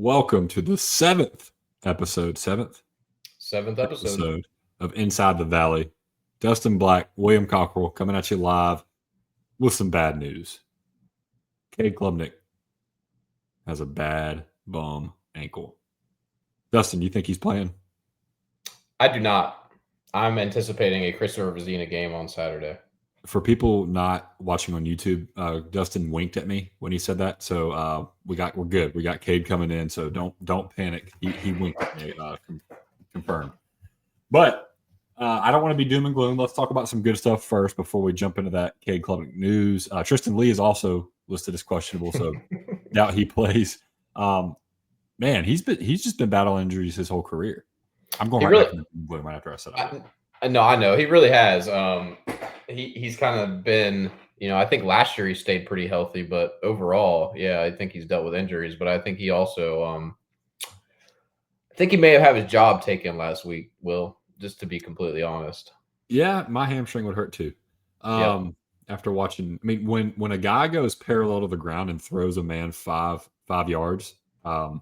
welcome to the seventh episode of Inside the Valley. Dustin Black, William Cockerill coming at you live with some bad news. Cade Klubnik has a bad bum ankle. Dustin, do you think he's playing? I do not. I'm anticipating a Christopher Vizina game on Saturday. For people not watching on YouTube, Dustin winked at me when he said that. So we're good. We got Cade coming in. So don't panic. He winked at me. Confirmed. But I don't want to be doom and gloom. Let's talk about some good stuff first before we jump into that Cade Klubnik news. Tristan Lee is also listed as questionable, so doubt he plays. Man, he's just been battling injuries his whole career. I'm going back to gloom right after I said that. No, I know he really has. He's kind of been, I think last year he stayed pretty healthy, but overall, yeah, I think he's dealt with injuries. But I think he also, I think he may have had his job taken last week. Will, just to be completely honest. Yeah, my hamstring would hurt too. After watching, I mean, when a guy goes parallel to the ground and throws a man five yards, that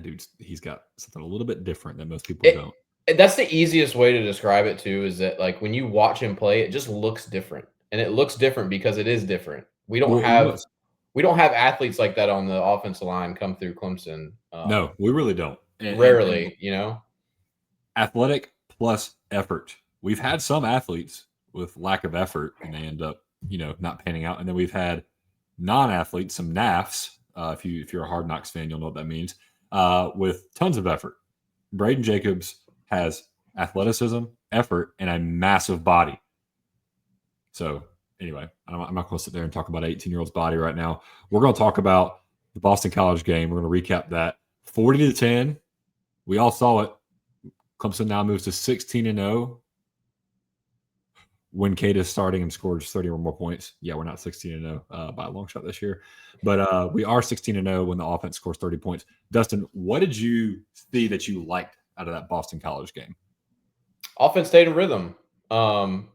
dude, he's got something a little bit different than most people don't. That's the easiest way to describe it too, is that like when you watch him play, it just looks different. And it looks different because it is different. We don't have athletes like that on the offensive line come through Clemson. No, we really don't. Rarely. Athletic plus effort. We've had some athletes with lack of effort and they end up, not panning out. And then we've had non-athletes, some NAFs. If you're a Hard Knocks fan, you'll know what that means. With tons of effort. Braden Jacobs has athleticism, effort, and a massive body. So anyway, I'm not going to sit there and talk about an 18-year-old's body right now. We're going to talk about the Boston College game. We're going to recap that. 40-10. We all saw it. Clemson now moves to 16-0 when Cade is starting and scores 30 or more points. Yeah, we're not 16-0 by a long shot this year. But we are 16-0 when the offense scores 30 points. Dustin, what did you see that you liked out of that Boston College game? Offense stayed in rhythm. It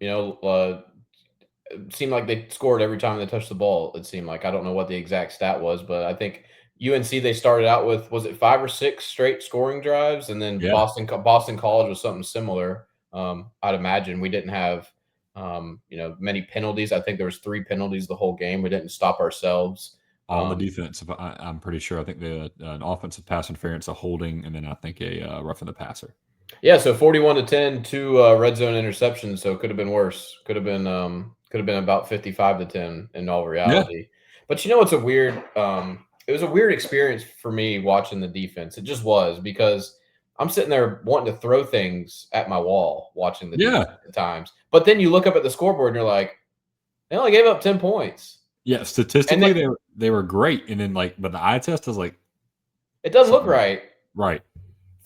seemed like they scored every time they touched the ball. It seemed like, I don't know what the exact stat was, but I think UNC, they started out with, was it 5 or 6 straight scoring drives? And then Boston College was something similar. I'd imagine we didn't have, many penalties. I think there was 3 penalties the whole game. We didn't stop ourselves. On the defense, I'm pretty sure. I think an offensive pass interference, a holding, and then I think a roughing the passer. Yeah, so 41-10, 2 red zone interceptions. So it could have been worse. Could have been about 55-10 in all reality. Yeah. But it's a weird. It was a weird experience for me watching the defense. It just was, because I'm sitting there wanting to throw things at my wall watching the defense at times. But then you look up at the scoreboard and you're like, they only gave up 10 points. Yeah, statistically they were great, and then but the eye test is like, it doesn't look right. Right,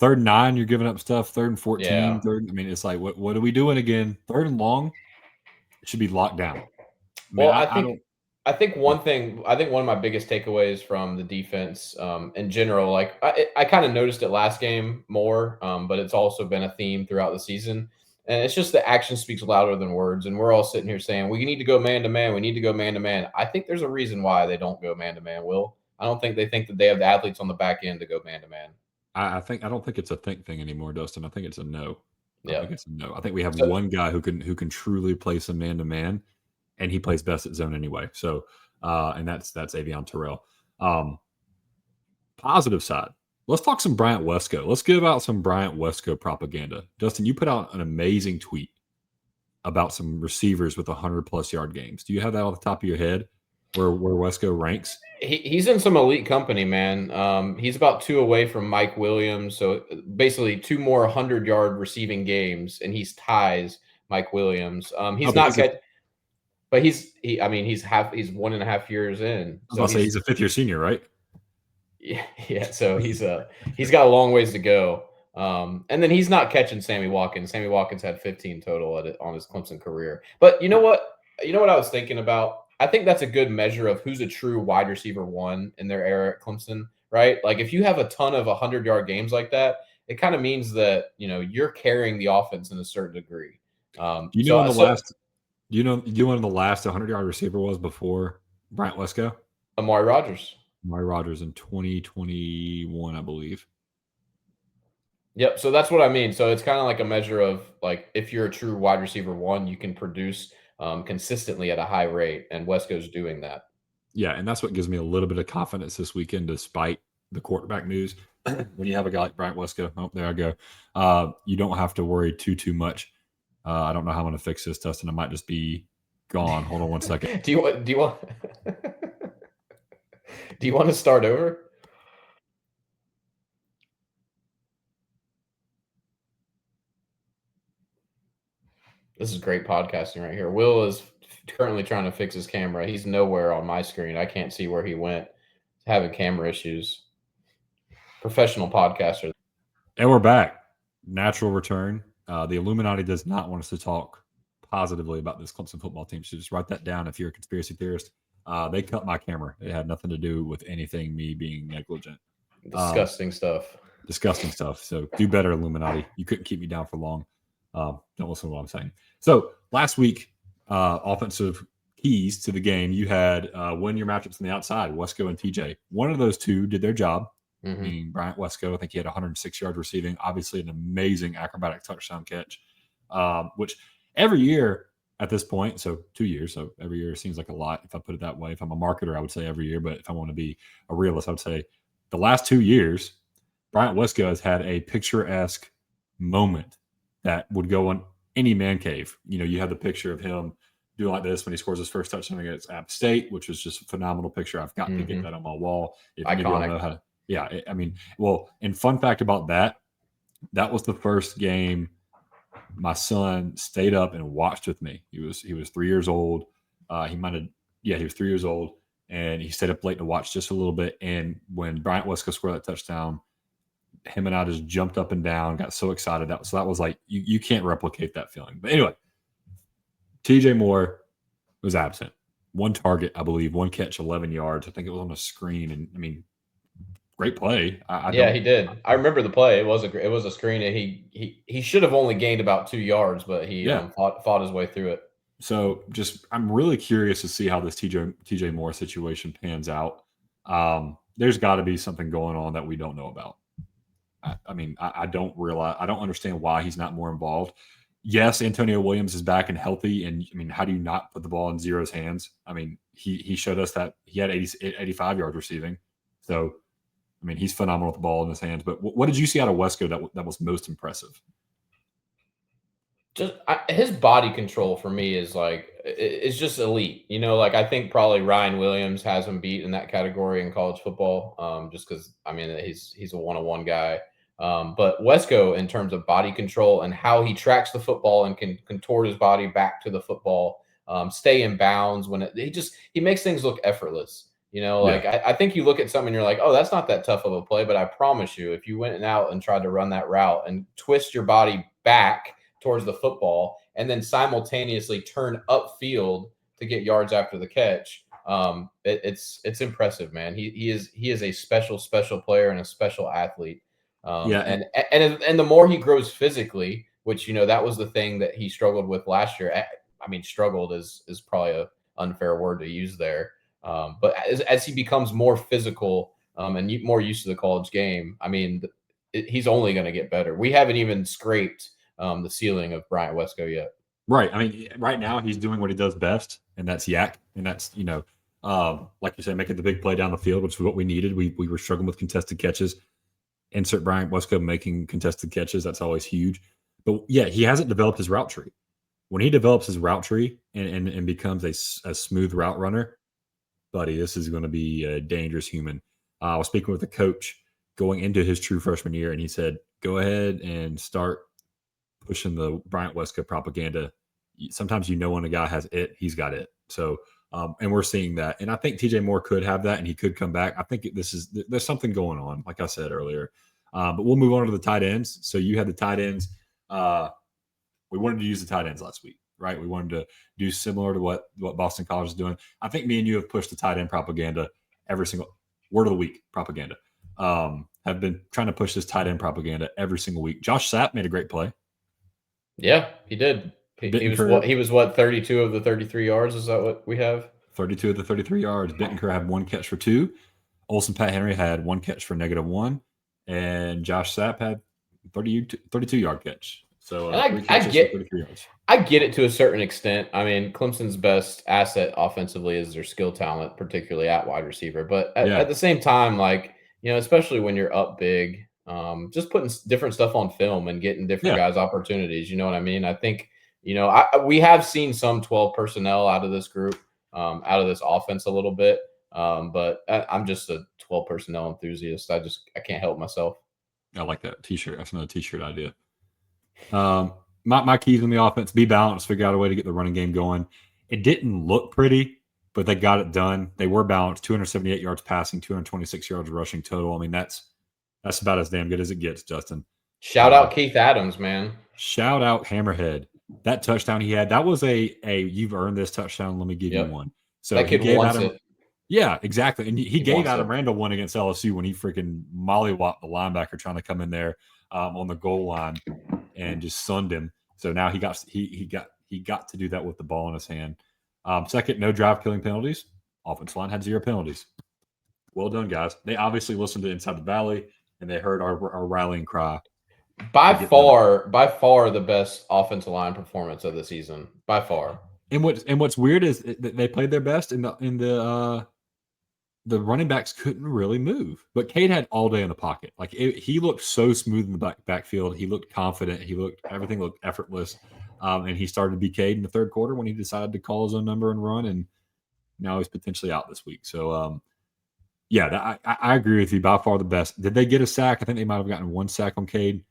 3rd and 9, you're giving up stuff. 3rd and 14, yeah. I mean, it's like, what are we doing again? 3rd and long, it should be locked down. I think one of my biggest takeaways from the defense in general, like I kind of noticed it last game more, but it's also been a theme throughout the season. And it's just that action speaks louder than words. And we're all sitting here saying, we need to go man-to-man. We need to go man-to-man. I think there's a reason why they don't go man-to-man, Will. I don't think they think that they have the athletes on the back end to go man-to-man. I don't think it's a think thing anymore, Dustin. I think it's a no. I think it's a no. I think we have one guy who can truly play some man-to-man, and he plays best at zone anyway. So, and that's Avion Terrell. Positive side. Let's talk some Bryant Wesco. Let's give out some Bryant Wesco propaganda. Dustin, you put out an amazing tweet about some receivers with 100-plus yard games. Do you have that off the top of your head where Wesco ranks? He's in some elite company, man. He's about 2 away from Mike Williams. So basically 2 more 100-yard receiving games, and he's ties Mike Williams. He's not good, but he's 1.5 years in. So he's a 5th-year senior, right? Yeah. So he's got a long ways to go. And then he's not catching Sammy Watkins. Sammy Watkins had 15 total on his Clemson career. But you know what? I was thinking about? I think that's a good measure of who's a true wide receiver 1 in their era at Clemson, right? Like if you have a ton of 100-yard games like that, it kind of means that, you're carrying the offense in a certain degree. Do you know when the last 100-yard receiver was before Bryant Wesco? Amari Rodgers. Amari Rodgers in 2021, I believe. Yep. So that's what I mean. So it's kind of like a measure of like if you're a true wide receiver one, you can produce consistently at a high rate, and Wesco's doing that. Yeah, and that's what gives me a little bit of confidence this weekend, despite the quarterback news. When you have a guy like Bryant Wesco, oh, there I go. You don't have to worry too much. I don't know how I'm going to fix this, Dustin. I might just be gone. Hold on one second. do you want? Do you want? Do you want to start over? This is great podcasting right here. Will is currently trying to fix his camera. He's nowhere on my screen. I can't see where he went. He's having camera issues. Professional podcaster. And we're back. Natural return. The Illuminati does not want us to talk positively about this Clemson football team. So just write that down if you're a conspiracy theorist. They cut my camera. It had nothing to do with anything me being negligent. Disgusting stuff. Disgusting stuff. So do better, Illuminati. You couldn't keep me down for long. Don't listen to what I'm saying. So last week, offensive keys to the game, you had win your matchups on the outside, Wesco and TJ. One of those two did their job, meaning Bryant Wesco. I think he had 106 yards receiving, obviously an amazing acrobatic touchdown catch, which every year at this point, so 2 years, so every year seems like a lot if I put it that way. If I'm a marketer, I would say every year, but if I want to be a realist, I would say the last 2 years, Bryant Wesco has had a picturesque moment that would go on any man cave. You know, you have the picture of him doing like this when he scores his first touchdown against App State, which was just a phenomenal picture. I've got to get that on my wall. If any of you know how to, yeah, I mean, well, and fun fact about that, that was the first game my son stayed up and watched with me. He was 3 years old. He was 3 years old, and he stayed up late to watch just a little bit. And when Bryant Wesco scored that touchdown, him and I just jumped up and down, got so excited. That was like you can't replicate that feeling. But anyway, TJ Moore was absent. One target, I believe, one catch, 11 yards. I think it was on a screen, and I mean, great play. He did. I remember the play. It was a screen, and he should have only gained about 2 yards, but he fought his way through it. So I'm really curious to see how this TJ Moore situation pans out. There's got to be something going on that we don't know about. I don't understand why he's not more involved. Yes, Antonio Williams is back and healthy, and I mean, how do you not put the ball in Zero's hands? I mean, he showed us that he had 85 yards receiving. So, I mean, he's phenomenal with the ball in his hands. But what did you see out of Wesco that was most impressive? Just his body control for me is like it's just elite. You know, like I think probably Ryan Williams has him beat in that category in college football. Just because I mean he's a one-on-one guy. But Wesco, in terms of body control and how he tracks the football and can contort his body back to the football, stay in bounds when he makes things look effortless. You know, like I think you look at something and you're like, oh, that's not that tough of a play. But I promise you, if you went out and tried to run that route and twist your body back towards the football and then simultaneously turn upfield to get yards after the catch, it's impressive, man. He is a special player and a special athlete. And the more he grows physically, which that was the thing that he struggled with last year. I mean, struggled is probably an unfair word to use there. But as he becomes more physical and more used to the college game, I mean, he's only going to get better. We haven't even scraped the ceiling of Bryant Wesco yet. Right. I mean, right now he's doing what he does best, and that's yak, and that's like you said, making the big play down the field, which is what we needed. We were struggling with contested catches. Insert Bryant Wesco making contested catches. That's always huge. But yeah, he hasn't developed his route tree. When he develops his route tree and becomes a smooth route runner, buddy, this is going to be a dangerous human. I was speaking with a coach going into his true freshman year, and he said, go ahead and start pushing the Bryant Wesco propaganda. Sometimes when a guy has it, he's got it. So, and we're seeing that. And I think TJ Moore could have that, and he could come back. I think there's something going on, like I said earlier. But we'll move on to the tight ends. So you had the tight ends. We wanted to use the tight ends last week, right? We wanted to do similar to what Boston College is doing. I think me and you have pushed the tight end propaganda every single word of the week propaganda. Have been trying to push this tight end propaganda every single week. Josh Sapp made a great play. Yeah, he did. He was what, 32 of the 33 yards? Is that what we have? 32 of the 33 yards. Bittencourt had one catch for 2. Olsen Pat Henry had 1 catch for -1, and Josh Sapp had 32-yard catch. So And 3 catches for 33 yards. I get it to a certain extent. I mean, Clemson's best asset offensively is their skill talent, particularly at wide receiver. But at the same time, like, especially when you're up big, just putting different stuff on film and getting different guys opportunities. You know what I mean? I think, we have seen some 12 personnel out of this group, out of this offense a little bit. But I'm just a 12 personnel enthusiast. I can't help myself. I like that T-shirt. That's another T-shirt idea. My keys in the offense: be balanced, figure out a way to get the running game going. It didn't look pretty, but they got it done. They were balanced: 278 yards passing, 226 yards rushing total. I mean, that's about as damn good as it gets, Justin. Shout out Keith Adams, man. Shout out Hammerhead. That touchdown he had, that was a you've earned this touchdown. Let me give you one. So that kid wants it. Yeah, exactly. And he gave Adam Randall one against LSU when he freaking mollywopped the linebacker trying to come in there on the goal line and just sunned him. So now he got to do that with the ball in his hand. Second, no drive killing penalties. Offensive line had 0 penalties. Well done, guys. They obviously listened to Inside the Valley and they heard our rallying cry. By far the best offensive line performance of the season. By far. And what's weird is that they played their best in the running backs couldn't really move, but Cade had all day in the pocket. Like he looked so smooth in the backfield. He looked confident. Everything looked effortless. And he started to be Cade in the third quarter when he decided to call his own number and run. And now he's potentially out this week. So, I agree with you. By far the best. Did they get a sack? I think they might have gotten 1 sack on Cade.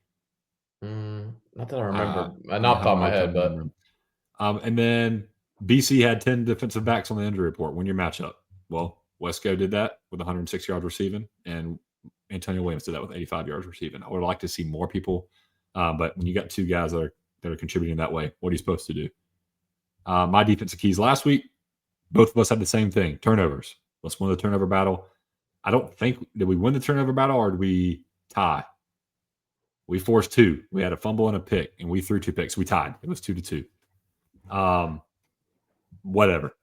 Not that I remember. Not off the top of my head, but. And then BC had 10 defensive backs on the injury report. Win your matchup. Well, Wesco did that with 106 yards receiving, and Antonio Williams did that with 85 yards receiving. I would like to see more people, but when you got 2 guys that are contributing that way, what are you supposed to do? My defensive keys last week, both of us had the same thing: turnovers. Let's win the turnover battle. I don't think did we win the turnover battle or did we tie? We forced 2. We had a fumble and a pick, and we threw 2 picks. We tied. It was 2-2. Whatever.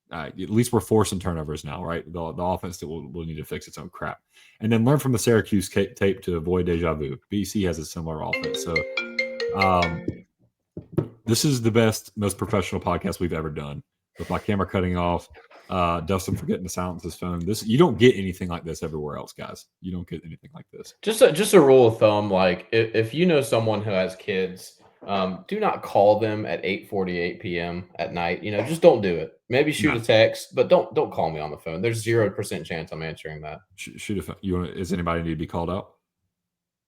At least we're forcing turnovers now, right? The offense that will need to fix its own crap. And then learn from the Syracuse tape to avoid deja vu. BC has a similar offense. So this is the best, most professional podcast we've ever done. With my camera cutting off, Dustin forgetting to silence his phone. You don't get anything like this everywhere else, guys. You don't get anything like this. Just a rule of thumb, like if you know someone who has kids, do not call them at 8:48 p.m. at night. Just don't do it. Maybe shoot a text, but don't call me on the phone. There's 0% chance I'm answering that. Shoot is anybody need to be called out?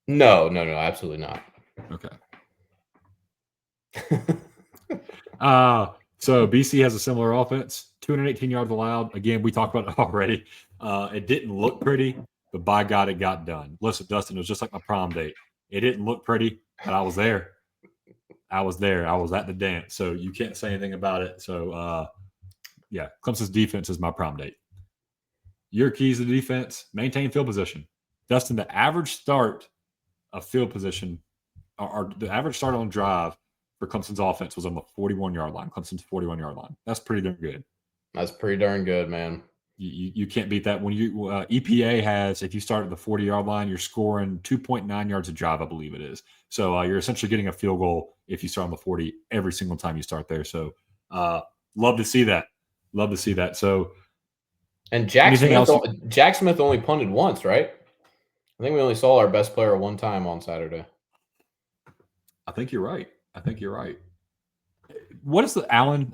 No, absolutely not. Okay. So BC has a similar offense, 218 yards allowed. Again, we talked about it already. It didn't look pretty, but by God, it got done. Listen, Dustin, it was just like my prom date. It didn't look pretty, but I was there. I was there. I was at the dance. So you can't say anything about it. So, Clemson's defense is my prom date. Your keys to defense: maintain field position. Dustin, the average start of field position, or the average start on drive for Clemson's offense was on the 41-yard line. Clemson's 41-yard line. That's pretty darn good. That's pretty darn good, man. You can't beat that. When you EPA has, if you start at the 40-yard line, you're scoring 2.9 yards a drive, I believe it is. So you're essentially getting a field goal if you start on the 40 every single time you start there. So love to see that. Love to see that. So, and Jack Smith only punted once, right? I think we only saw our best player 1 time on Saturday. I think you're right. What is the Allen?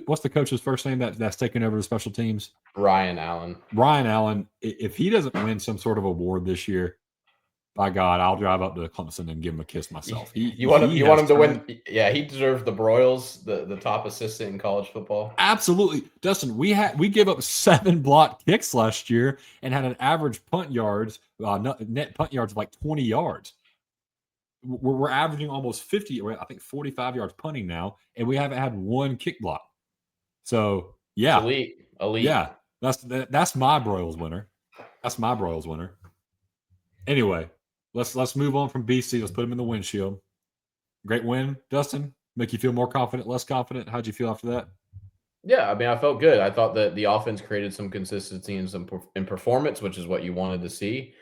What's the coach's first name that's taking over the special teams? Ryan Allen. Ryan Allen. If he doesn't win some sort of award this year, by God, I'll drive up to Clemson and give him a kiss myself. You want him to win? Yeah, he deserves the Broyles, the top assistant in college football. Absolutely, Dustin. We gave up 7 blocked kicks last year and had an average punt yards, net punt yards of like 20 yards. We're averaging almost 50, I think 45 yards punting now, and we haven't had 1 kick block. So yeah, it's elite. Yeah, that's my Broyles winner. That's my Broyles winner. Anyway, let's move on from BC. Let's put him in the windshield. Great win, Dustin. Make you feel more confident, less confident? How'd you feel after that? Yeah, I mean, I felt good. I thought that the offense created some consistency and in performance, which is what you wanted to see.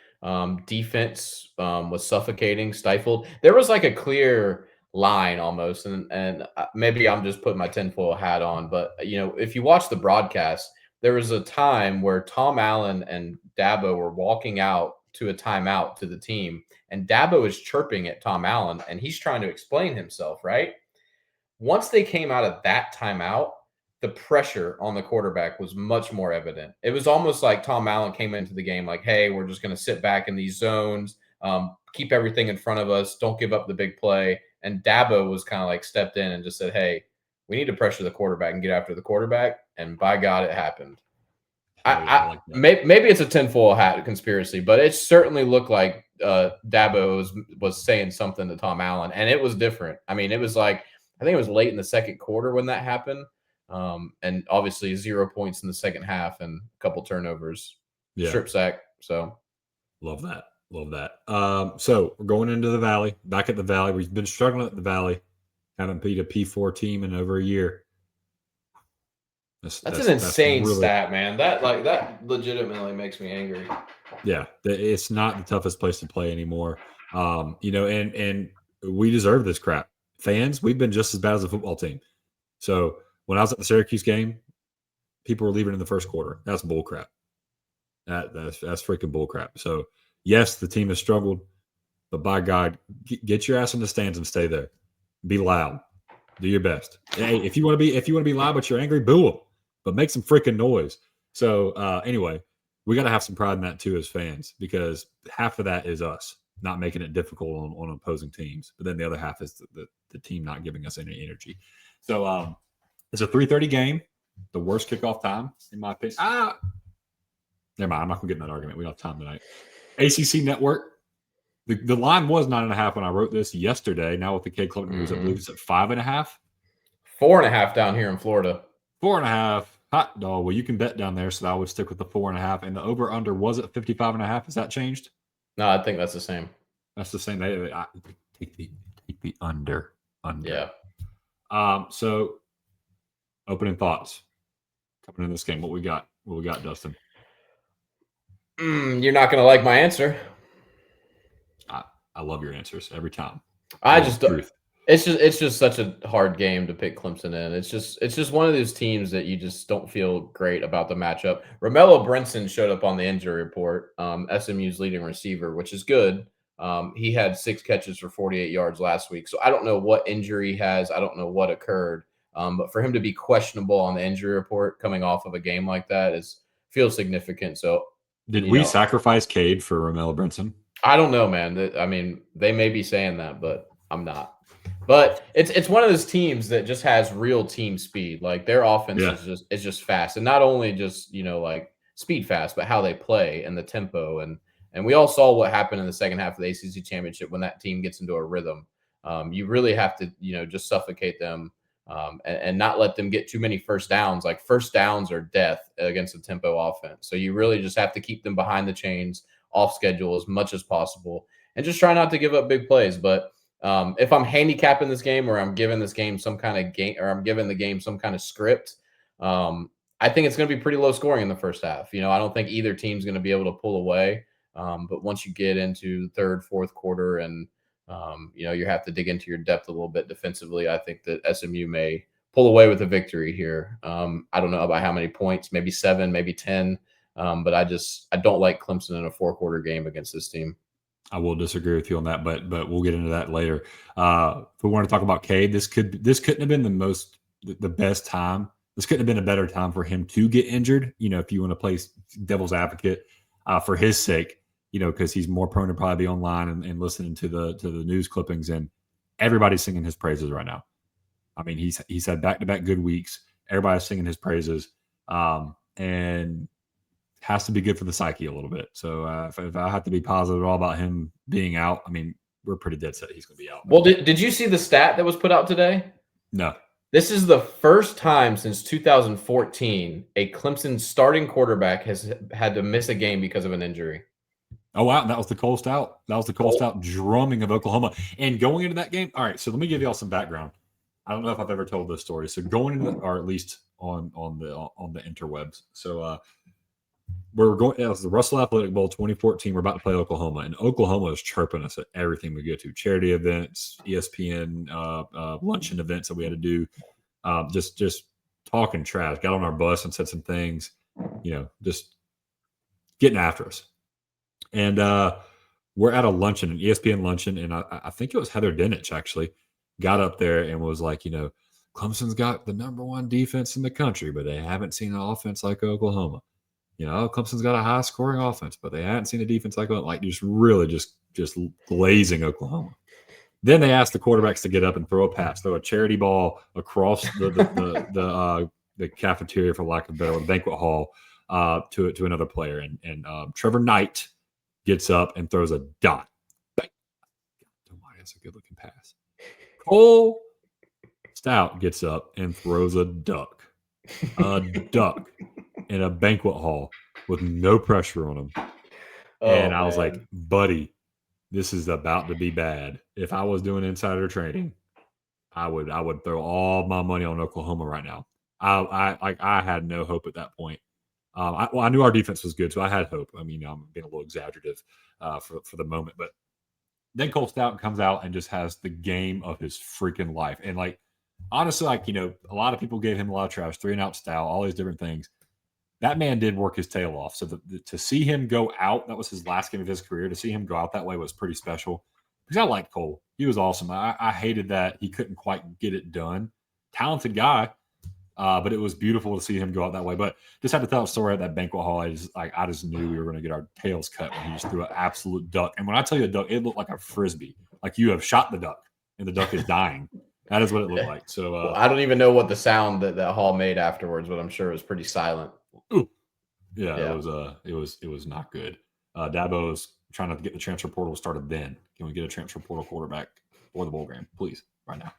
Defense was suffocating, stifled. There was like a clear line almost, and maybe I'm just putting my tinfoil hat on, but if you watch the broadcast, there was a time where Tom Allen and Dabo were walking out to a timeout to the team, and Dabo is chirping at Tom Allen, and he's trying to explain himself, right? Once they came out of that timeout, the pressure on the quarterback was much more evident. It was almost like Tom Allen came into the game like, hey, we're just going to sit back in these zones, keep everything in front of us, don't give up the big play. And Dabo was kind of like stepped in and just said, hey, we need to pressure the quarterback and get after the quarterback. And by God, it happened. I like that. Maybe it's a tinfoil hat conspiracy, but it certainly looked like Dabo was saying something to Tom Allen, and it was different. I mean, it was like I think it was late in the second quarter when that happened, and obviously 0 points in the second half and a couple turnovers, strip sack. So love that, love that. So we're going into the Valley, back at the Valley. We've been struggling at the Valley, haven't beat a P4 team in over a year. That's an insane stat, man. That legitimately makes me angry. Yeah, it's not the toughest place to play anymore. And we deserve this crap. Fans, we've been just as bad as a football team. So when I was at the Syracuse game, people were leaving in the first quarter. That's bull crap. That's freaking bull crap. So yes, the team has struggled, but by God, get your ass in the stands and stay there. Be loud. Do your best. Hey, if you want to be loud but you're angry, boo them. But make some freaking noise. So anyway, we got to have some pride in that too as fans, because half of that is us not making it difficult on opposing teams, but then the other half is the team not giving us any energy. So it's a 3:30 game, the worst kickoff time in my opinion. Never mind. I'm not gonna get in that argument. We don't have time tonight. ACC Network. The line was 9.5 when I wrote this yesterday. Now with the Cade Klubnik news, I believe it's at 5.5. 4.5 down here in Florida. 4.5. Hot dog. Well, you can bet down there, so I would stick with the 4.5. And the over under was at 55.5. Has that changed? No, I think that's the same. That's the same. Take the under. Yeah. So opening thoughts coming in this game. What we got, Dustin? You're not going to like my answer. I love your answers every time. It's just such a hard game to pick Clemson in. It's just one of those teams that you just don't feel great about the matchup. Romello Brinson showed up on the injury report, SMU's leading receiver, which is good. He had 6 catches for 48 yards last week. So I don't know what injury he has. I don't know what occurred. But for him to be questionable on the injury report coming off of a game like that feels significant. So did we sacrifice Cade for Romello Brinson? I don't know, man. I mean, they may be saying that, but I'm not. But it's one of those teams that just has real team speed. Like their offense is just fast, and not only just like speed fast, but how they play and the tempo. And we all saw what happened in the second half of the ACC championship when that team gets into a rhythm. You really have to just suffocate them and not let them get too many first downs. Like first downs are death against a tempo offense. So you really just have to keep them behind the chains, off schedule as much as possible, and just try not to give up big plays. But if I'm handicapping this game, or I'm giving this game some kind of game, or I'm giving the game some kind of script, I think it's going to be pretty low scoring in the first half. I don't think either team's going to be able to pull away. But once you get into third, fourth quarter, and you have to dig into your depth a little bit defensively, I think that SMU may pull away with a victory here. I don't know about how many points, maybe 7, maybe 10. But I don't like Clemson in a 4-quarter game against this team. I will disagree with you on that, but we'll get into that later. If we want to talk about Cade, this couldn't have been the best time. This couldn't have been a better time for him to get injured. If you want to play devil's advocate for his sake, because he's more prone to probably be online and listening to the news clippings, and everybody's singing his praises right now. I mean, he's had back-to-back good weeks. Everybody's singing his praises, and has to be good for the psyche a little bit. So if I have to be positive at all about him being out, I mean, we're pretty dead set he's going to be out. Well, did you see the stat that was put out today? No. This is the first time since 2014 a Clemson starting quarterback has had to miss a game because of an injury. Oh, wow. That was the Cole Stout. That was the Cole Stout drumming of Oklahoma. And going into that game, all right, so let me give y'all some background. I don't know if I've ever told this story. So going into, or at least on the interwebs. So we're going. It was the Russell Athletic Bowl 2014. We're about to play Oklahoma, and Oklahoma is chirping us at everything we go to: charity events, ESPN luncheon events that we had to do. Just talking trash. Got on our bus and said some things. Just getting after us. And we're at a luncheon, an ESPN luncheon, and I think it was Heather Dinich actually got up there and was like, Clemson's got the #1 defense in the country, but they haven't seen an offense like Oklahoma. Clemson's got a high scoring offense, but they hadn't seen a defense like just really just glazing Oklahoma. Then they asked the quarterbacks to get up and throw a pass, throw a charity ball across the cafeteria, for lack of a better word, banquet hall, to another player, and Trevor Knight gets up and throws a dot. Bang. That's a good looking pass. Cole Stout gets up and throws a duck in a banquet hall with no pressure on him. And I was like, buddy, this is about to be bad. If I was doing insider trading, I would throw all my money on Oklahoma right now. I had no hope at that point. I knew our defense was good, so I had hope. I mean, I'm being a little exaggerative for the moment, but then Cole Stout comes out and just has the game of his freaking life. And honestly, a lot of people gave him a lot of trash, 3-and-out style, all these different things. That man did work his tail off. So to see him go out, that was his last game of his career. To see him go out that way was pretty special. Because I liked Cole. He was awesome. I hated that he couldn't quite get it done. Talented guy, but it was beautiful to see him go out that way. But just had to tell a story at that banquet hall. I just knew we were going to get our tails cut when he just threw an absolute duck. And when I tell you a duck, it looked like a Frisbee. Like you have shot the duck and the duck is dying. That is what it looked like. So well, I don't even know what the sound that hall made afterwards, but I'm sure it was pretty silent. Ooh. Yeah. It was not good. Dabo is trying to get the transfer portal started then. Can we get a transfer portal quarterback for the bowl game, please, right now?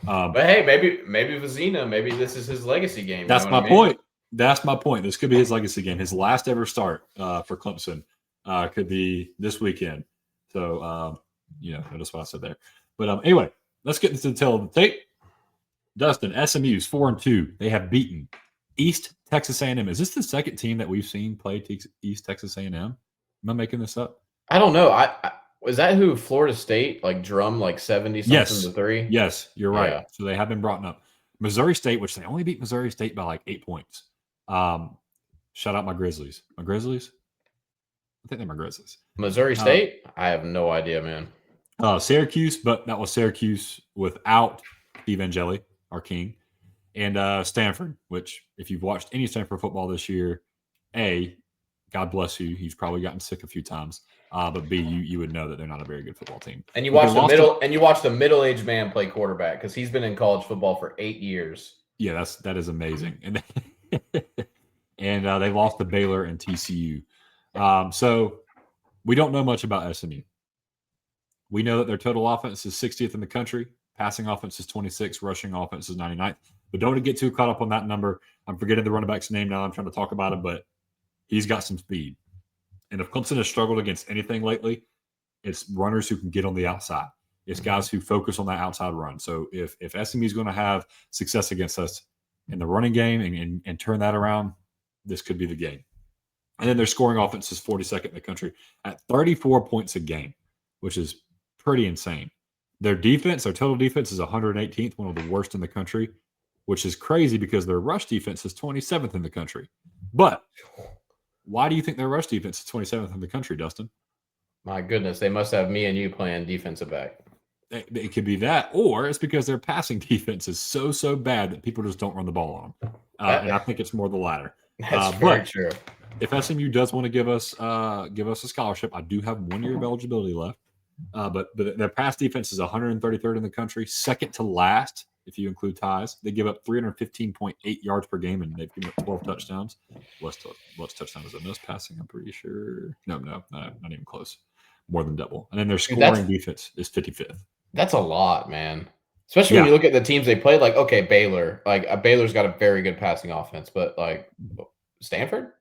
But hey, maybe Vizina, maybe this is his legacy game. That's my point. That's my point. This could be his legacy game. His last ever start for Clemson could be this weekend. So, notice what I said there. But anyway, let's get into the tail of the tape. Dustin, SMU's 4-2. They have beaten East Texas A&M. Is this the second team that we've seen play East Texas A&M? Am I making this up? I don't know. Was that who Florida State drummed 70-something to 3? Yes, you're right. Yeah. So they have been brought up. Missouri State, which they only beat Missouri State by 8 points. Shout out my Grizzlies. My Grizzlies? I think they're my Grizzlies. Missouri State? I have no idea, man. Syracuse, but that was Syracuse without Steve Angeli, our king. And Stanford, which if you've watched any Stanford football this year, A, God bless you. He's probably gotten sick a few times. But B, you would know that they're not a very good football team. And you watch the middle-aged man play quarterback because he's been in college football for 8 years. Yeah, that is amazing. And they lost to Baylor and TCU. So we don't know much about SMU. We know that their total offense is 60th in the country. Passing offense is 26th. Rushing offense is 99th. But don't get too caught up on that number. I'm forgetting the running back's name now. I'm trying to talk about him, but he's got some speed. And if Clemson has struggled against anything lately, it's runners who can get on the outside. It's guys who focus on that outside run. So if SMU is going to have success against us in the running game and turn that around, this could be the game. And then their scoring offense is 42nd in the country at 34 points a game, which is pretty insane. Their defense, their total defense is 118th, one of the worst in the country, which is crazy because their rush defense is 27th in the country. But why do you think their rush defense is 27th in the country, Dustin? My goodness, they must have me and you playing defensive back. It could be that, or it's because their passing defense is so bad that people just don't run the ball on them. And I think it's more the latter. That's very true. If SMU does want to give us a scholarship, I do have 1 year of eligibility left. But their pass defense is 133rd in the country, second to last if you include ties. They give up 315.8 yards per game, and they've given up 12 touchdowns. What's touchdown is a miss passing, I'm pretty sure. No, not even close. More than double. And then their scoring defense is 55th. That's a lot, man. Especially when you look at the teams they played. Baylor. Baylor's got a very good passing offense, but Stanford?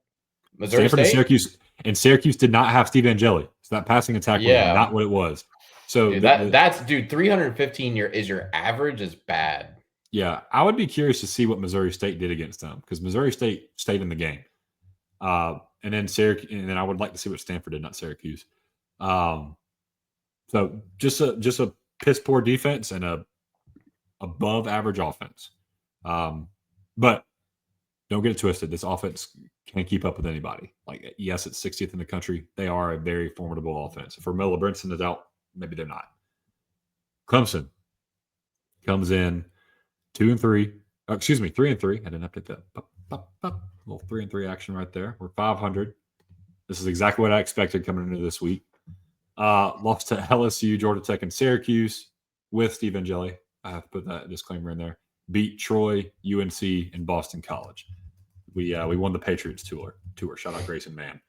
Missouri State? And Syracuse did not have Steve Angeli. So that passing attack was not what it was. So dude, 315 is your average is bad. Yeah, I would be curious to see what Missouri State did against them because Missouri State stayed in the game. And then Syracuse, and then I would like to see what Stanford did, not Syracuse. Um, so just a piss poor defense and a above average offense. But don't get it twisted. This offense can't keep up with anybody. Like, yes, it's 60th in the country. They are a very formidable offense. If Romello Brinson is out, maybe they're not. Clemson comes in 2-3. Excuse me, 3-3. I didn't update that. Little 3-3 action right there. We're 500. This is exactly what I expected coming into this week. Lost to LSU, Georgia Tech, and Syracuse with Steve Angeli. I have to put that disclaimer in there. Beat Troy, UNC, and Boston College. We won the Patriots tour. Shout out Grayson Mann.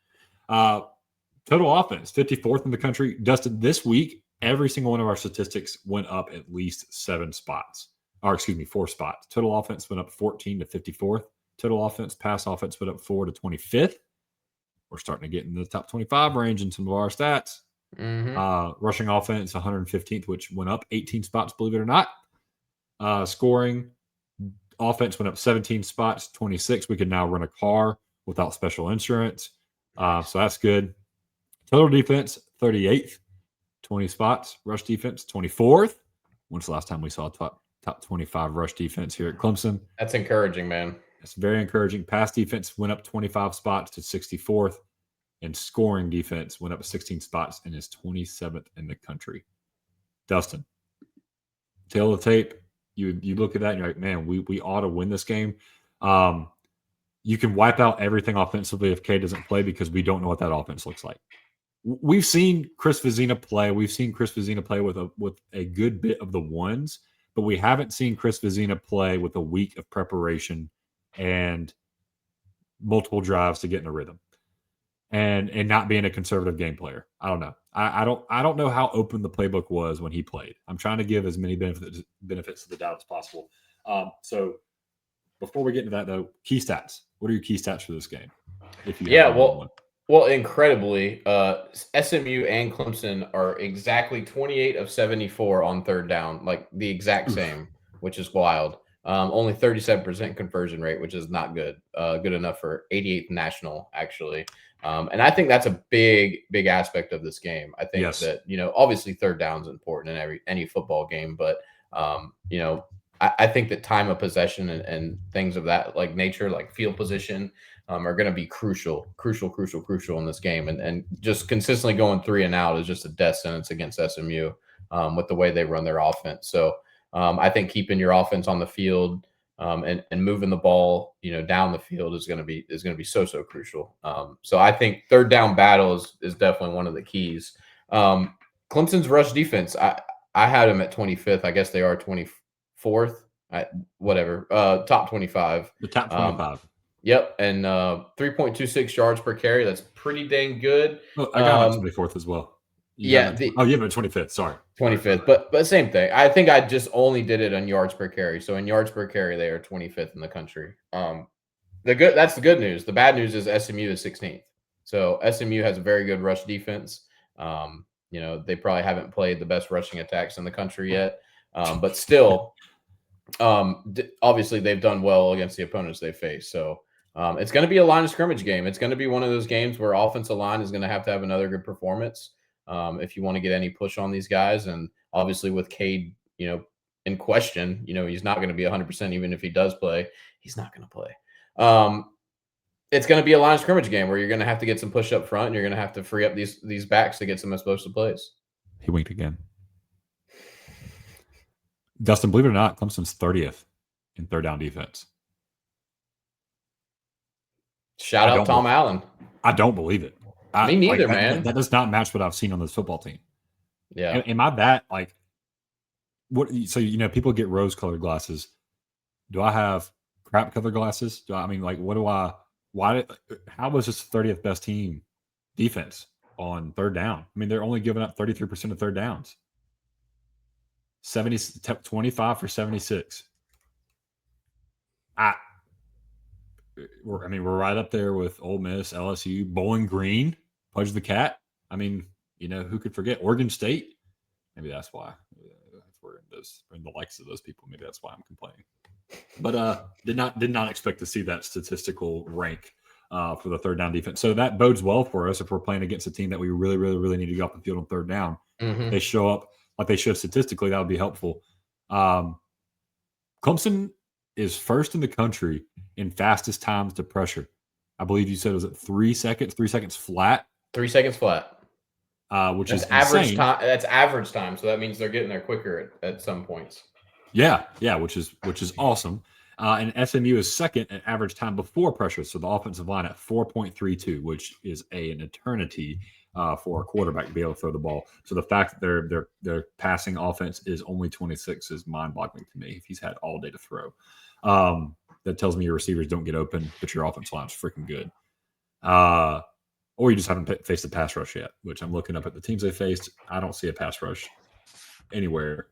Total offense, 54th in the country. Dustin, this week, every single one of our statistics went up at least 4 spots. Total offense went up 14 to 54th. Total offense, pass offense went up 4 to 25th. We're starting to get in the top 25 range in some of our stats. Rushing offense, 115th, which went up 18 spots, believe it or not. Scoring, offense went up 17 spots, 26. We can now run a car without special insurance. So that's good. Total defense, 38th, 20 spots. Rush defense, 24th. When's the last time we saw top 25 rush defense here at Clemson? That's encouraging, man. That's very encouraging. Pass defense went up 25 spots to 64th. And scoring defense went up 16 spots and is 27th in the country. Dustin, tail of the tape, you look at that and you're like, man, we ought to win this game. You can wipe out everything offensively if Cade doesn't play because we don't know what that offense looks like. We've seen Chris Vizina play. We've seen Chris Vizina play with a good bit of the ones, but we haven't seen Chris Vizina play with a week of preparation and multiple drives to get in a rhythm. And not being a conservative game player. I don't know. I don't know how open the playbook was when he played. I'm trying to give as many benefits to the doubt as possible. So before we get into that though, key stats. What are your key stats for this game? If you have one. Well, incredibly, SMU and Clemson are exactly 28 of 74 on third down, like the exact same, which is wild. Only 37% conversion rate, which is not good. Good enough for 88th national, actually. And I think that's a big aspect of this game. I think that, obviously third down is important in any football game, but, I think that time of possession and things of that like nature, like field position, are going to be crucial in this game. And just consistently going 3 and out is just a death sentence against SMU with the way they run their offense. So I think keeping your offense on the field and moving the ball, down the field is going to be so crucial. So I think third down battle is definitely one of the keys. Clemson's rush defense, I had them at 25th. I guess they are 24th. Top 25. The top 25. Yep, and 3.26 yards per carry. That's pretty dang good. Oh, I got them at 24th as well. You have it 25th. Sorry, 25th. But same thing. I think I just only did it on yards per carry. So in yards per carry, they are 25th in the country. That's the good news. The bad news is SMU is 16th. So SMU has a very good rush defense. They probably haven't played the best rushing attacks in the country yet, but still, obviously they've done well against the opponents they face. So it's going to be a line of scrimmage game. It's going to be one of those games where offensive line is going to have another good performance if you want to get any push on these guys. And obviously with Cade, in question, he's not going to be 100%. Even if he does play, he's not going to play. It's going to be a line of scrimmage game where you're going to have to get some push up front and you're going to have to free up these backs to get some explosive plays. He winked again. Dustin, believe it or not, Clemson's 30th in third down defense. Shout out Tom Allen. I don't believe it. Me neither, man. That does not match what I've seen on this football team. Yeah. Am I that like what? So people get rose-colored glasses. Do I have crap-colored glasses? How was this 30th best team defense on third down? I mean, they're only giving up 33% of third downs. 25 for 76. We're right up there with Ole Miss, LSU, Bowling Green, Pudge the Cat. I mean, who could forget Oregon State? Maybe that's why. That's where and the likes of those people. Maybe that's why I'm complaining. But did not expect to see that statistical rank for the third down defense. So that bodes well for us if we're playing against a team that we really, really, really need to go up the field on third down. If they show up like they should statistically, that would be helpful. Clemson is first in the country in fastest times to pressure. I believe you said, was it 3 seconds? 3 seconds flat? 3 seconds flat. Which that's is average insane. time. That's average time. So that means they're getting there quicker at some points. Yeah, which is awesome. And SMU is second at average time before pressure. So the offensive line at 4.32, which is an eternity for a quarterback to be able to throw the ball. So the fact that their passing offense is only 26 is mind-boggling to me. If he's had all day to throw, that tells me your receivers don't get open, but your offensive line is freaking good. Or you just haven't faced a pass rush yet, which I'm looking up at the teams they faced. I don't see a pass rush anywhere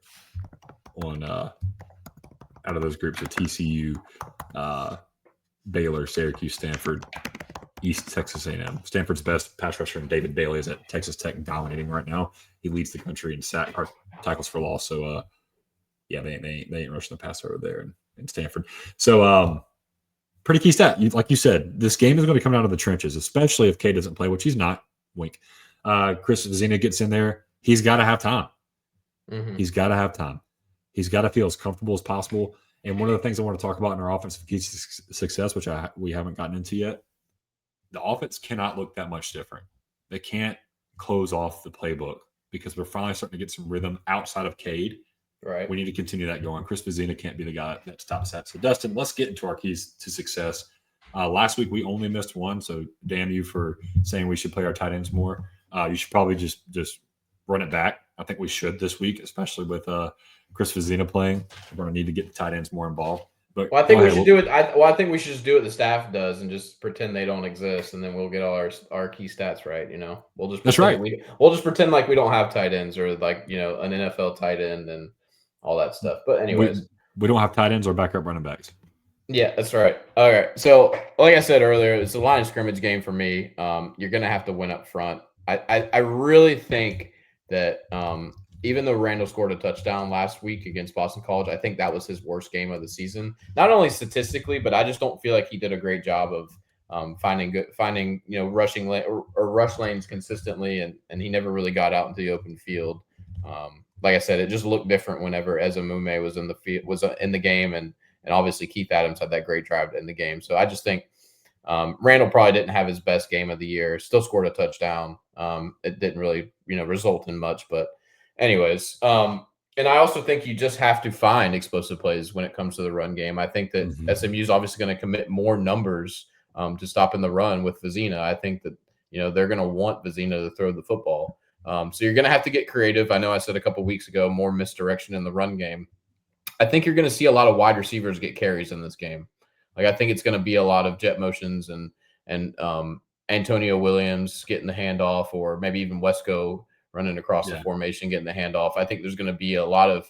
on out of those groups of TCU, Baylor, Syracuse, Stanford, East Texas A&M. Stanford's best pass rusher, David Bailey, is at Texas Tech, dominating right now. He leads the country in tackles for loss. So, they ain't rushing the pass over there in Stanford. So, pretty key stat. Like you said, this game is going to come down to the trenches, especially if Cade doesn't play, which he's not. Wink. Chris Vizina gets in there. He's got to have time. He's got to have time. He's got to feel as comfortable as possible. And one of the things I want to talk about in our offensive key success, which we haven't gotten into yet, the offense cannot look that much different. They can't close off the playbook because we're finally starting to get some rhythm outside of Cade. Right. We need to continue that going. Chris Vizina can't be the guy that stops that. So, Dustin, let's get into our keys to success. Last week, we only missed one, so damn you for saying we should play our tight ends more. You should probably just run it back. I think we should this week, especially with Chris Vizina playing. We're going to need to get the tight ends more involved. But I think we should do it. I think we should just do what the staff does and just pretend they don't exist, and then we'll get all our key stats right. We'll just that's right. We'll just pretend like we don't have tight ends or like an NFL tight end and all that stuff. But anyways, we don't have tight ends or backup running backs. Yeah, that's right. All right. So, like I said earlier, it's a line of scrimmage game for me. You're going to have to win up front. I really think that even though Randall scored a touchdown last week against Boston College, I think that was his worst game of the season. Not only statistically, but I just don't feel like he did a great job of finding rushing or rush lanes consistently, and he never really got out into the open field. Like I said, it just looked different whenever Ezemume was in the game, and obviously Keith Adams had that great drive in the game. So I just think Randall probably didn't have his best game of the year. Still scored a touchdown. It didn't really result in much, but anyways. And I also think you just have to find explosive plays when it comes to the run game. I think that SMU is obviously going to commit more numbers to stopping the run with Vizina. I think that they're going to want Vizina to throw the football. So you're going to have to get creative. I know I said a couple weeks ago, more misdirection in the run game. I think you're going to see a lot of wide receivers get carries in this game. Like I think it's going to be a lot of jet motions and Antonio Williams getting the handoff, or maybe even Wesco running across the formation, getting the handoff. I think there's going to be a lot of.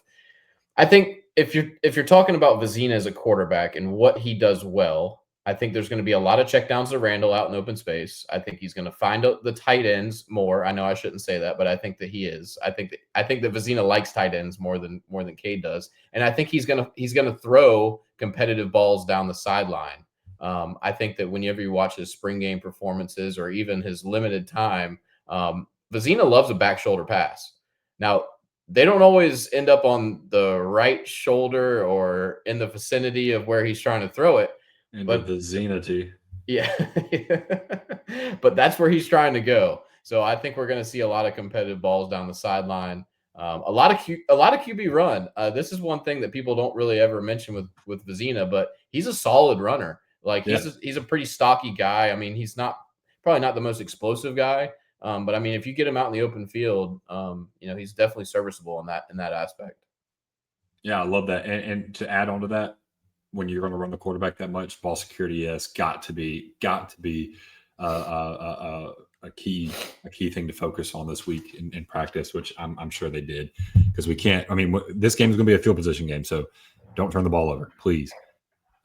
I think if you're talking about Vizina as a quarterback and what he does well, I think there's going to be a lot of checkdowns to Randall out in open space. I think he's going to find out the tight ends more. I know I shouldn't say that, but I think that he is. I think that Vizina likes tight ends more than Cade does, and I think he's gonna throw competitive balls down the sideline. I think that whenever you watch his spring game performances or even his limited time, Vizina loves a back shoulder pass. Now, they don't always end up on the right shoulder or in the vicinity of where he's trying to throw it. But the Vizinity. Yeah. But that's where he's trying to go. So I think we're going to see a lot of competitive balls down the sideline. A lot of QB run. This is one thing that people don't really ever mention with Vizina, but he's a solid runner. Like he's a pretty stocky guy. I mean, he's probably not the most explosive guy. But I mean, if you get him out in the open field, he's definitely serviceable in that aspect. Yeah, I love that. And to add on to that, when you're going to run the quarterback that much, ball security has got to be a key thing to focus on this week in practice, which I'm sure they did, because we can't. I mean, this game is going to be a field position game, so don't turn the ball over, please.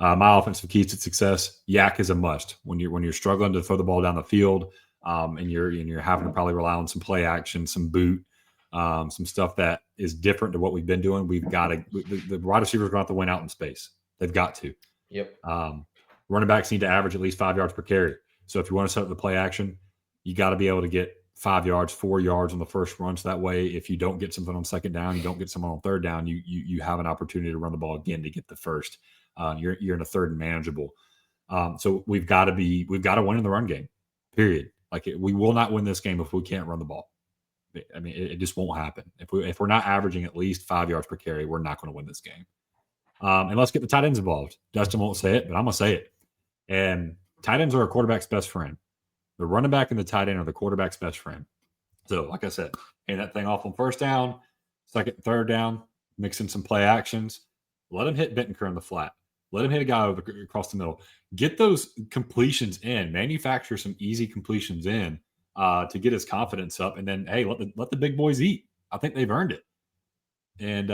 My offensive keys to success: yak is a must when you're struggling to throw the ball down the field, and you're having to probably rely on some play action, some boot. some stuff that is different to what we've been doing. We've got to the wide receivers are going to have to win out in space. They've got to. Yep. Running backs need to average at least 5 yards per carry. So if you want to set up the play action, you got to be able to get 5 yards, 4 yards on the first run. So that way, if you don't get something on second down, you don't get someone on third down, you have an opportunity to run the ball again to get the first. You're in a third and manageable. So we've got to win in the run game. Period. We will not win this game if we can't run the ball. I mean, it just won't happen. If we're not averaging at least 5 yards per carry, we're not going to win this game. And let's get the tight ends involved. Dustin won't say it, but I'm going to say it. And tight ends are a quarterback's best friend. The running back and the tight end are the quarterback's best friend. So, like I said, hand that thing off on first down, second, third down, mix in some play actions. Let him hit Bittenker in the flat. Let him hit a guy across the middle. Get those completions in. Manufacture some easy completions in to get his confidence up. And then, hey, let the big boys eat. I think they've earned it. And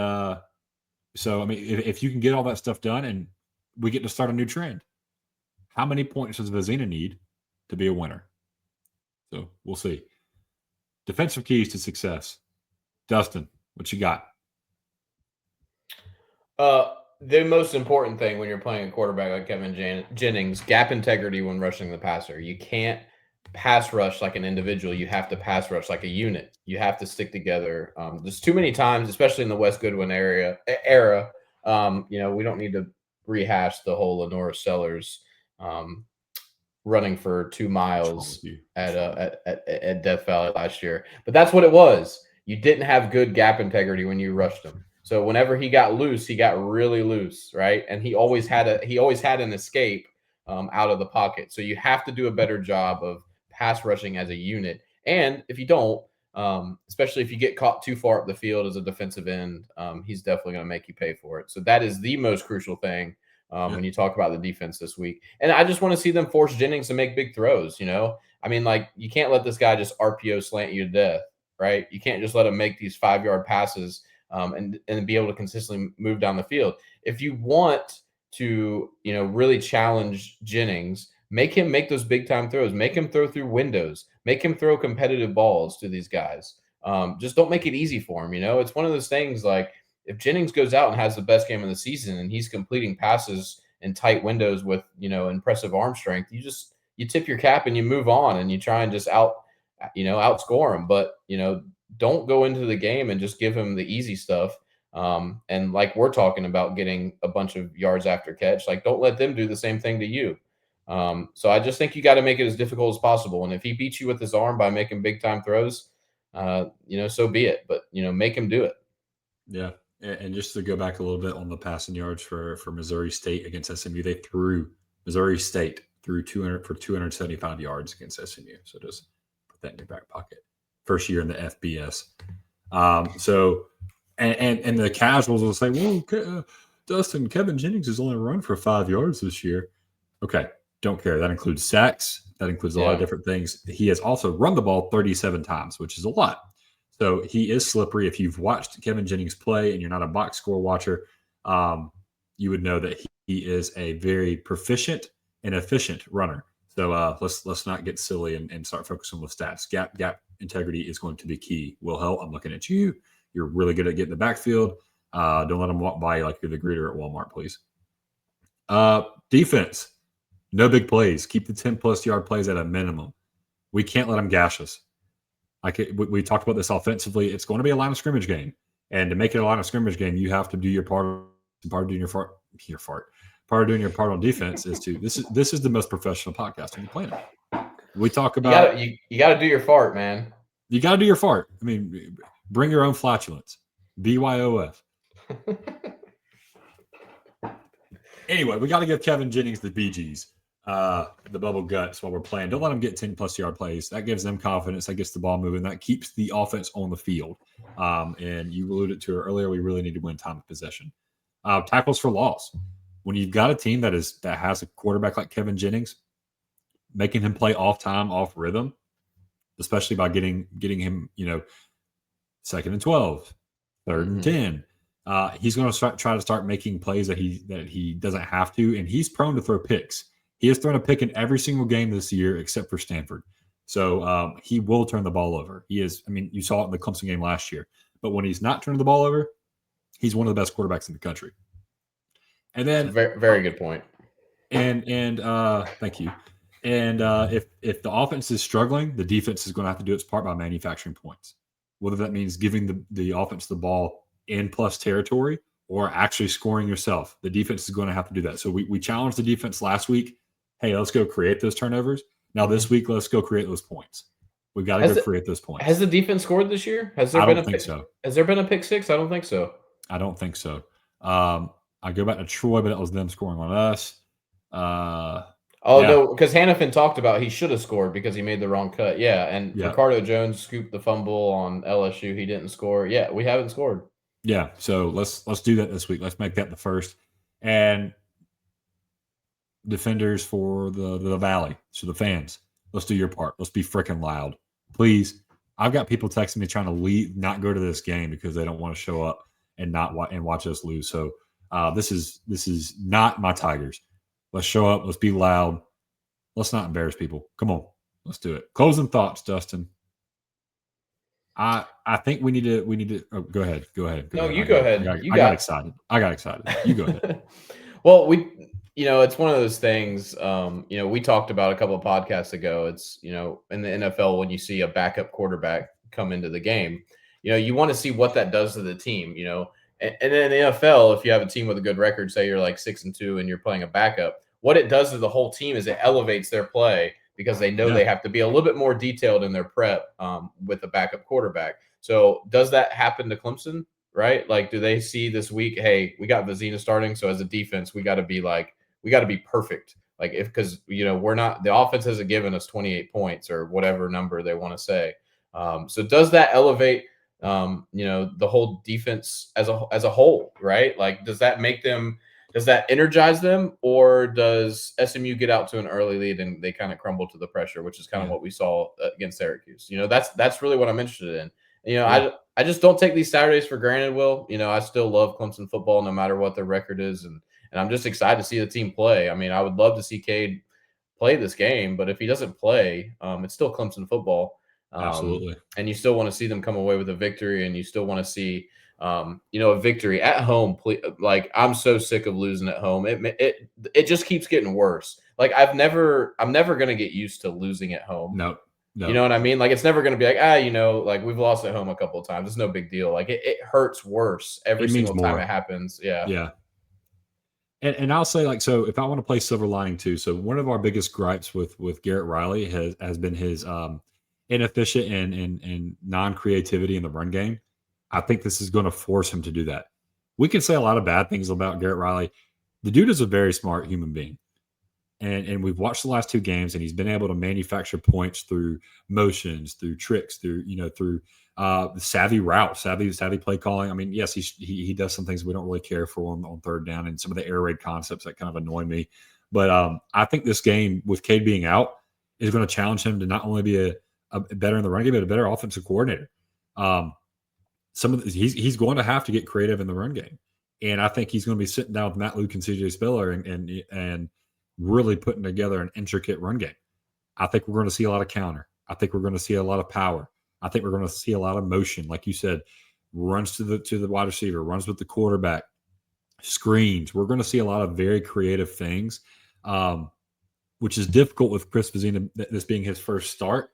so, I mean, if you can get all that stuff done and we get to start a new trend, how many points does Vizina need to be a winner? So we'll see. Defensive keys to success. Dustin, what you got? The most important thing when you're playing a quarterback like Kevin Jennings, gap integrity when rushing the passer. You can't pass rush like an individual. You have to pass rush like a unit. You have to stick together. There's too many times, especially in the Wes Goodwin era. We don't need to rehash the whole Lenora Sellers running for 2 miles at Death Valley last year. But that's what it was. You didn't have good gap integrity when you rushed him. So whenever he got loose, he got really loose, right? And he always had an escape out of the pocket. So you have to do a better job of pass rushing as a unit. And if you don't, especially if you get caught too far up the field as a defensive end, he's definitely going to make you pay for it. So that is the most crucial thing when you talk about the defense this week. And I just want to see them force Jennings to make big throws. I mean, you can't let this guy just RPO slant you to death, right? You can't just let him make these 5-yard passes and be able to consistently move down the field. If you want to, really challenge Jennings, make him make those big time throws, make him throw through windows, make him throw competitive balls to these guys. Just don't make it easy for him. It's one of those things like if Jennings goes out and has the best game of the season and he's completing passes in tight windows with, impressive arm strength, you tip your cap and you move on and you try and just outscore him. But, don't go into the game and just give him the easy stuff. And like we're talking about getting a bunch of yards after catch, don't let them do the same thing to you. So I just think you got to make it as difficult as possible. And if he beats you with his arm by making big time throws, so be it. But, make him do it. Yeah. And just to go back a little bit on the passing yards for Missouri State against SMU, Missouri State threw 275 yards against SMU. So just put that in your back pocket. First year in the FBS. And the casuals will say, well, Dustin, Kevin Jennings has only run for 5 yards this year. Okay, don't care. That includes sacks. That includes a lot of different things. He has also run the ball 37 times, which is a lot. So he is slippery. If you've watched Kevin Jennings play and you're not a box score watcher, you would know that he is a very proficient and efficient runner. So let's not get silly and start focusing on the stats. Gap integrity is going to be key. Will help. I'm looking at you. You're really good at getting the backfield. Don't let them walk by you like you're the greeter at Walmart, please. Defense, no big plays. Keep the 10-plus yard plays at a minimum. We can't let them gash us. We talked about this offensively. It's going to be a line of scrimmage game. And to make it a line of scrimmage game, you have to do your part. Part of doing your part on defense is to this is the most professional podcast on the planet. We talk about you got to do your fart, man. You got to do your fart. I mean, bring your own flatulence. BYOF. Anyway, we got to give Kevin Jennings the BGs, the bubble guts while we're playing. Don't let them get 10-plus yard plays. That gives them confidence. That gets the ball moving. That keeps the offense on the field. And you alluded to it earlier. We really need to win time of possession. Tackles for loss. When you've got a team that has a quarterback like Kevin Jennings, making him play off time, off rhythm, especially by getting him, 2nd and 12, 3rd and 10. He's going to try to start making plays that he doesn't have to, and he's prone to throw picks. He has thrown a pick in every single game this year except for Stanford. So he will turn the ball over. He is. I mean, you saw it in the Clemson game last year. But when he's not turning the ball over, he's one of the best quarterbacks in the country. And then, very, very good point. And thank you. And if the offense is struggling, the defense is going to have to do its part by manufacturing points. Whether that means giving the offense the ball in plus territory or actually scoring yourself, the defense is going to have to do that. So we challenged the defense last week. Hey, let's go create those turnovers. Now this week, let's go create those points. We've got to go create those points. Has the defense scored this year? Has there been a pick? So. Has there been a pick six? I don't think so. I don't think so. I go back to Troy, but that was them scoring on us. No, because Hannafin talked about he should have scored because he made the wrong cut. Yeah, and Ricardo Jones scooped the fumble on LSU. He didn't score. Yeah, we haven't scored. Yeah, so let's do that this week. Let's make that the first. And defenders for the Valley, so the fans, let's do your part. Let's be freaking loud, please. I've got people texting me trying to leave, not go to this game because they don't want to show up and watch us lose. So this is not my Tigers. Let's show up. Let's be loud. Let's not embarrass people. Come on, let's do it. Closing thoughts, Dustin. I think we need to. Oh, go ahead. No, you go ahead. I got excited. You go ahead. Well, it's one of those things. We talked about a couple of podcasts ago. It's in the NFL when you see a backup quarterback come into the game, you want to see what that does to the team. And in the NFL, if you have a team with a good record, say you're like 6-2 and you're playing a backup, what it does to the whole team is it elevates their play because they know they have to be a little bit more detailed in their prep with a backup quarterback. So does that happen to Clemson, right? Like, do they see this week, hey, we got Vizina starting, so as a defense, we got to be perfect. Like because we're not, the offense hasn't given us 28 points or whatever number they want to say. So does that elevate the whole defense as a whole, right? Like, does that energize them, or does SMU get out to an early lead and they kind of crumble to the pressure, which is kind of what we saw against Syracuse? That's really what I'm interested in. I just don't take these Saturdays for granted, Will. I still love Clemson football no matter what their record is, and I'm just excited to see the team play. I mean, I would love to see Cade play this game, but if he doesn't play, it's still Clemson football. Absolutely. And you still want to see them come away with a victory, and you still want to see, a victory at home. Like, I'm so sick of losing at home. It just keeps getting worse. Like, I'm never going to get used to losing at home. No. You know what I mean? Like, it's never going to be like, like we've lost at home a couple of times. It's no big deal. Like it hurts worse every single time it happens. Yeah. Yeah. And I'll say, like, so if I want to play silver lining too, so one of our biggest gripes with Garrett Riley has been his inefficient and non-creativity in the run game. I think this is going to force him to do that. We can say a lot of bad things about Garrett Riley. The dude is a very smart human being. And we've watched the last two games, and he's been able to manufacture points through motions, through tricks, through savvy route, savvy play calling. I mean, yes, he does some things we don't really care for on third down, and some of the air raid concepts that kind of annoy me. But I think this game with Cade being out is going to challenge him to not only be a better in the run game, but a better offensive coordinator. He's going to have to get creative in the run game, and I think he's going to be sitting down with Matt Luke and CJ Spiller and really putting together an intricate run game. I think we're going to see a lot of counter. I think we're going to see a lot of power. I think we're going to see a lot of motion, like you said, runs to the wide receiver, runs with the quarterback, screens. We're going to see a lot of very creative things, which is difficult with Chris Vizina, this being his first start.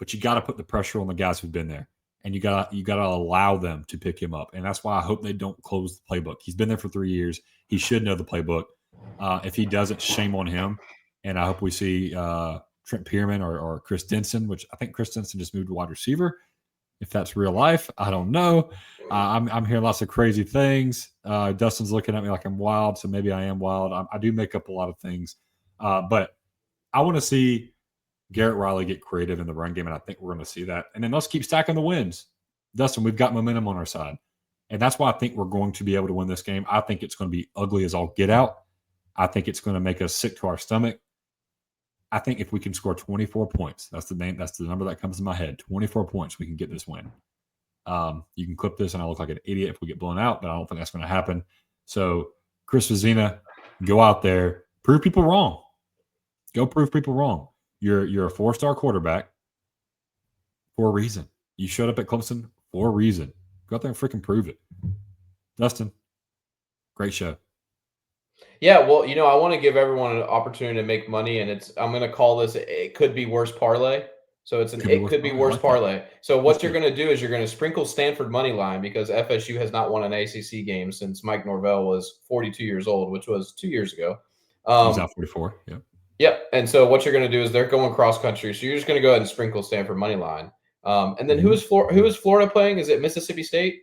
But you got to put the pressure on the guys who've been there, and you got to allow them to pick him up. And that's why I hope they don't close the playbook. He's been there for 3 years. He should know the playbook. If he doesn't, shame on him. And I hope we see Trent Pierman or Chris Denson, which I think Chris Denson just moved to wide receiver. If that's real life, I don't know. I'm hearing lots of crazy things. Dustin's looking at me like I'm wild, so maybe I am wild. I do make up a lot of things. But I want to see Garrett Riley get creative in the run game, and I think we're going to see that. And then let's keep stacking the wins. Dustin, we've got momentum on our side. And that's why I think we're going to be able to win this game. I think it's going to be ugly as all get out. I think it's going to make us sick to our stomach. I think if we can score 24 points, that's the number that comes in my head. 24 points, we can get this win. You can clip this, and I look like an idiot if we get blown out, but I don't think that's going to happen. So, Chris Vizina, go out there, prove people wrong. Go prove people wrong. You're a 4-star quarterback. for a reason. You showed up at Clemson for a reason. Go out there and freaking prove it. Dustin, great show. Yeah, well, I want to give everyone an opportunity to make money, and I'm going to call this "it could be worse" parlay. So it's Could be worse parlay. I like parlay. So what That's you're good. going to do is you're going to sprinkle Stanford money line because FSU has not won an ACC game since Mike Norvell was 42 years old, which was 2 years ago. He's out 44. Yeah. Yep. And so what you're going to do is they're going cross country. So you're just going to go ahead and sprinkle Stanford money line. And then who is Florida playing? Is it Mississippi State?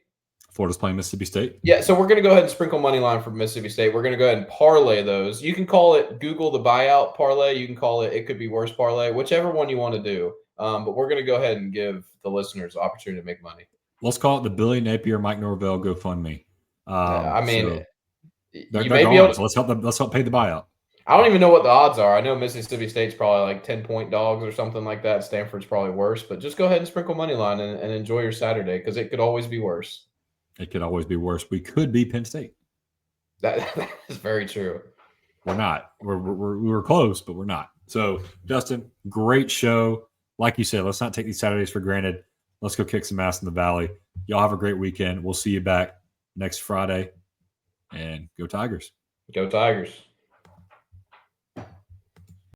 Florida's playing Mississippi State. Yeah, so we're going to go ahead and sprinkle money line for Mississippi State. We're going to go ahead and parlay those. You can call it Google the buyout parlay. You can call it could be worse parlay, whichever one you want to do. But we're going to go ahead and give the listeners the opportunity to make money. Let's call it the Billy Napier, Mike Norvell GoFundMe. I mean, they're you may be gone, able to, so let's help pay the buyout. I don't even know what the odds are. I know Mississippi State's probably like 10-point dogs or something like that. Stanford's probably worse. But just go ahead and sprinkle money line and enjoy your Saturday because it could always be worse. It could always be worse. We could be Penn State. That is very true. We're not. We were close, but we're not. So, Dustin, great show. Like you said, let's not take these Saturdays for granted. Let's go kick some ass in the Valley. Y'all have a great weekend. We'll see you back next Friday. And go Tigers. Go Tigers.